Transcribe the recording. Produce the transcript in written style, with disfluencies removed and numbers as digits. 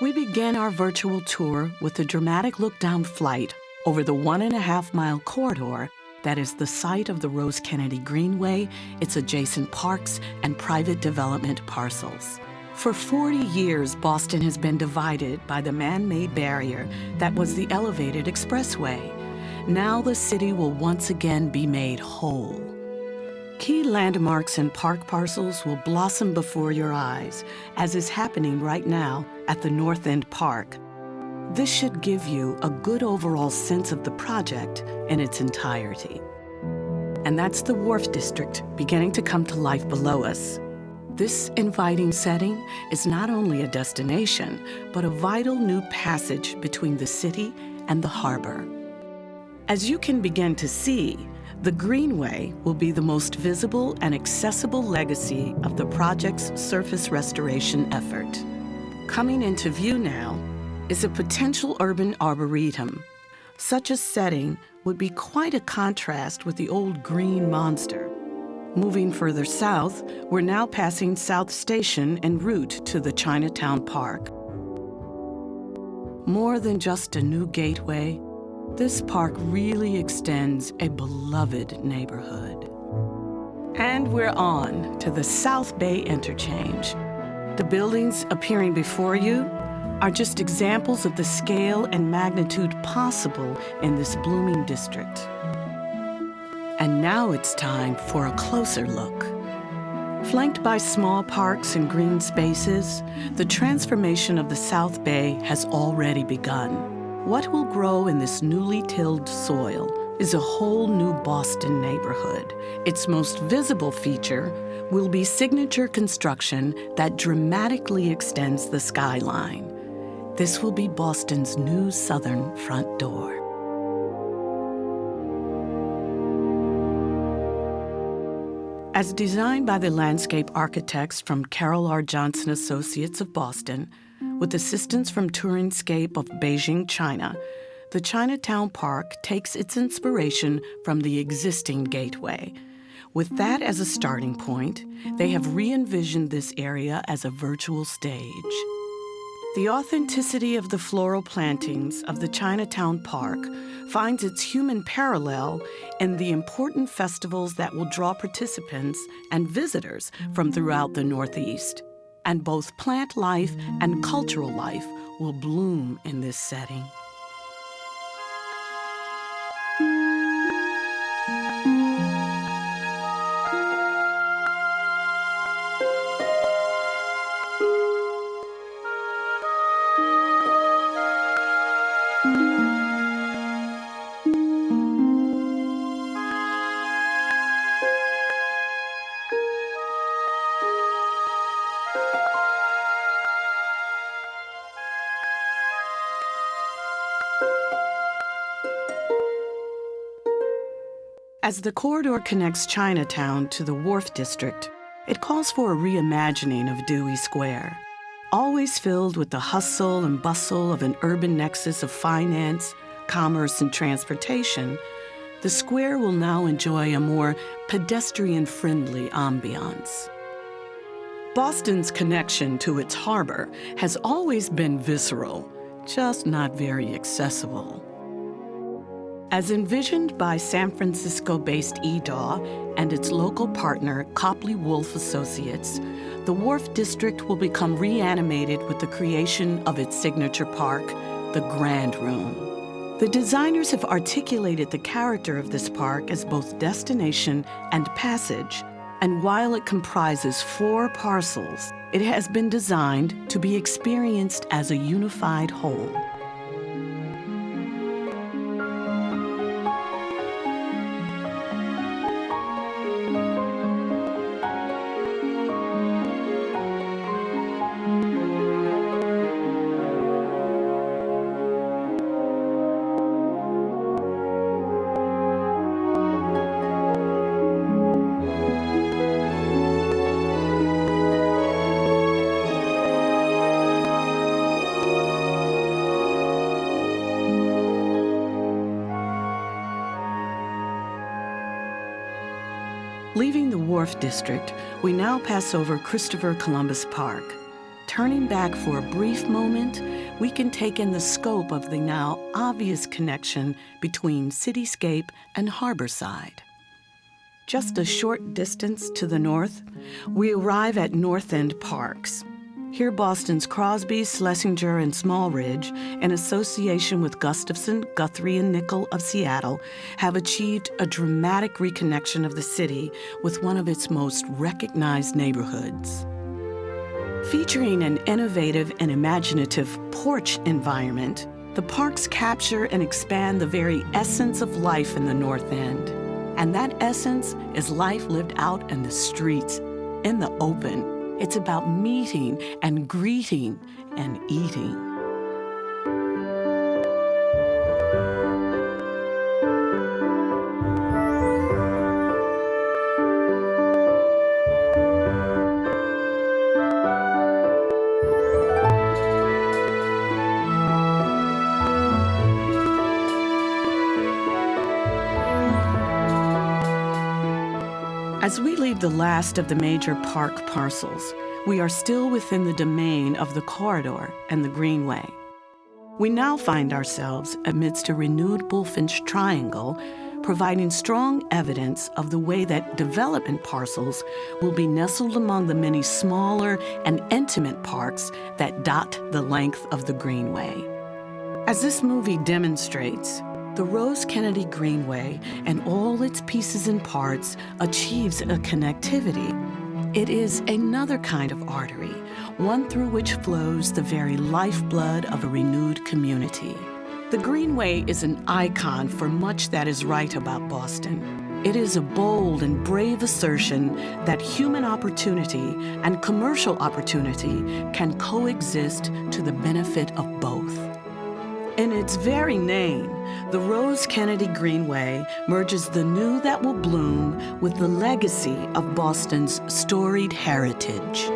We begin our virtual tour with a dramatic look-down flight over the 1.5-mile corridor that is the site of the Rose Kennedy Greenway, its adjacent parks, and private development parcels. For 40 years, Boston has been divided by the man-made barrier that was the elevated expressway. Now the city will once again be made whole. Key landmarks and park parcels will blossom before your eyes, as is happening right now at the North End Park. This should give you a good overall sense of the project in its entirety. And that's the Wharf District beginning to come to life below us. This inviting setting is not only a destination, but a vital new passage between the city and the harbor. As you can begin to see, the Greenway will be the most visible and accessible legacy of the project's surface restoration effort. Coming into view now is a potential urban arboretum. Such a setting would be quite a contrast with the old green monster. Moving further south, we're now passing South Station en route to the Chinatown Park. More than just a new gateway, this park really extends a beloved neighborhood. And we're on to the South Bay Interchange. The buildings appearing before you are just examples of the scale and magnitude possible in this blooming district. And now it's time for a closer look. Flanked by small parks and green spaces, the transformation of the South Bay has already begun. What will grow in this newly tilled soil is a whole new Boston neighborhood. Its most visible feature will be signature construction that dramatically extends the skyline. This will be Boston's new southern front door. As designed by the landscape architects from Carroll R. Johnson Associates of Boston, with assistance from Touriscape of Beijing, China, the Chinatown Park takes its inspiration from the existing gateway. With that as a starting point, they have re-envisioned this area as a virtual stage. The authenticity of the floral plantings of the Chinatown Park finds its human parallel in the important festivals that will draw participants and visitors from throughout the Northeast. And both plant life and cultural life will bloom in this setting. As the corridor connects Chinatown to the Wharf District, it calls for a reimagining of Dewey Square. Always filled with the hustle and bustle of an urban nexus of finance, commerce, and transportation, the square will now enjoy a more pedestrian-friendly ambiance. Boston's connection to its harbor has always been visceral, just not very accessible. As envisioned by San Francisco-based EDAW and its local partner, Copley Wolfe Associates, the Wharf District will become reanimated with the creation of its signature park, the Grand Room. The designers have articulated the character of this park as both destination and passage, and while it comprises 4 parcels, it has been designed to be experienced as a unified whole. Leaving the Wharf District, we now pass over Christopher Columbus Park. Turning back for a brief moment, we can take in the scope of the now obvious connection between cityscape and harborside. Just a short distance to the north, we arrive at North End Parks. Here, Boston's Crosby, Schlesinger, and Smallridge, in association with Gustafson, Guthrie, and Nickel of Seattle, have achieved a dramatic reconnection of the city with one of its most recognized neighborhoods. Featuring an innovative and imaginative porch environment, the parks capture and expand the very essence of life in the North End. And that essence is life lived out in the streets, in the open. It's about meeting and greeting and eating. As we leave the last of the major park parcels, we are still within the domain of the corridor and the Greenway. We now find ourselves amidst a renewed Bullfinch triangle, providing strong evidence of the way that development parcels will be nestled among the many smaller and intimate parks that dot the length of the Greenway. As this movie demonstrates, the Rose Kennedy Greenway and all its pieces and parts achieves a connectivity. It is another kind of artery, one through which flows the very lifeblood of a renewed community. The Greenway is an icon for much that is right about Boston. It is a bold and brave assertion that human opportunity and commercial opportunity can coexist to the benefit of both. In its very name, the Rose Kennedy Greenway merges the new that will bloom with the legacy of Boston's storied heritage.